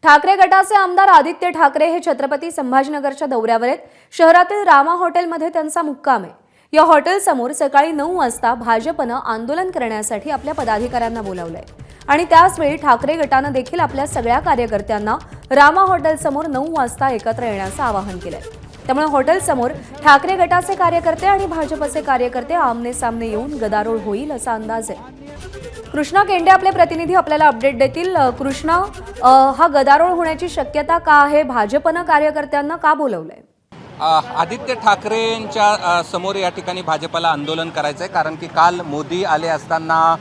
ठाकरे गटाचे आमदार आदित्य ठाकरे हे छत्रपती संभाजीनगरच्या दौऱ्यावर आहेत। शहरातील रामा हॉटेलमध्ये त्यांचा मुक्काम आहे। या हॉटेलसमोर सकाळी 9 वाजता भाजपनं आंदोलन करण्यासाठी आपल्या पदाधिकाऱ्यांना बोलावलंय आणि त्याचवेळी ठाकरे गटानं देखील आपल्या सगळ्या कार्यकर्त्यांना रामा हॉटेलसमोर 9 वाजता एकत्र येण्याचं आवाहन केलंय। त्यामुळे हॉटेलसमोर ठाकरे गटाचे कार्यकर्ते आणि भाजपचे कार्यकर्ते आमने सामने येऊन गदारोळ होईल असा अंदाज आहे। कृष्णा केंडे आपले प्रतिनिधी आपल्याला अपडेट देतील। कृष्णा, हा गदारोळ होण्याची शक्यता का आहे? भाजपनं कार्यकर्त्यांना का बोलवलंय? आदित्य ठाकरेंच्या समोर या ठिकाणी भाजपला आंदोलन करायचं आहे, कारण की काल मोदी आले असताना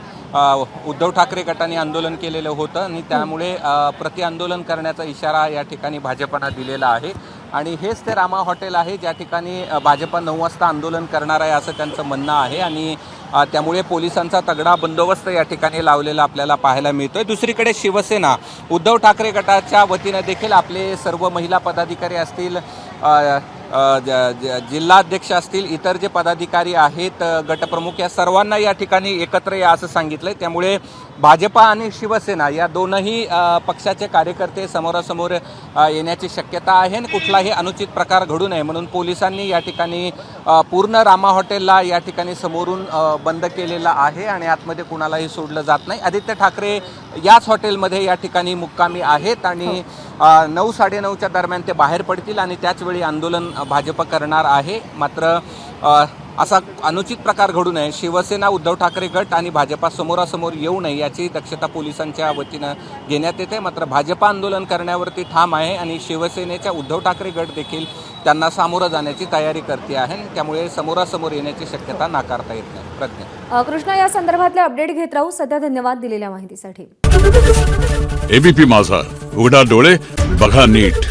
उद्धव ठाकरे गटाने आंदोलन केलेलं होतं आणि त्यामुळे प्रति आंदोलन करण्याचा इशारा या ठिकाणी भाजपनं दिलेला आहे आणि हेच ते रामा हॉटेल आहे ज्या ठिकाणी भाजप 9 वाजता आंदोलन करणार आहे असं त्यांचं म्हणणं आहे आणि त्यामुळे पोलिसांचा तगडा बंदोबस्त या ठिकाणी लावलेला आपल्याला पाहायला मिळतोय। दुसरीकडे शिवसेना उद्धव ठाकरे गटाच्या वतीने देखील आपले सर्व महिला पदाधिकारी असतील, जिल्हाध्यक्ष असतील, इतर जे पदाधिकारी आहेत, गटप्रमुख, या सर्वांना या ठिकाणी एकत्र या असं सांगितलंय। त्यामुळे भाजपा आणि शिवसेना या दोनही पक्षाचे कार्यकर्ते समोरासमोर येण्याची शक्यता आहे आणि कुठलाही अनुचित प्रकार घडू नये म्हणून पोलिसांनी या ठिकाणी पूर्ण रामा हॉटेलला या ठिकाणी समोरून बंद केलेला आहे आणि आतमध्ये कुणालाही सोडलं जात नाही। आदित्य ठाकरे याच हॉटेलमध्ये या ठिकाणी मुक्कामी आहेत आणि 9-9:30च्या दरम्यान ते बाहेर पडतील आणि त्याचवेळी आंदोलन भाजप करणार आहे। मात्र असा अनुचित प्रकार घडू नये, शिवसेना, उद्धव ठाकरे गट आणि भाजपा समोरासमोर येऊ नये याची दक्षता पोलिसांच्या वतीनं घेण्यात येते। मात्र भाजप आंदोलन करण्यावरती ठाम आहे आणि शिवसेनेच्या उद्धव ठाकरे गट देखील त्यांना सामोरं जाण्याची तयारी करते आहे। त्यामुळे समोरासमोर येण्याची शक्यता नाकारता येत नाही। प्रज्ञा, कृष्णा, या संदर्भातले अपडेट घेत राहू। सध्या धन्यवाद दिलेल्या माहितीसाठी। एबीपी माझा, उघडा डोळे बघा नीट।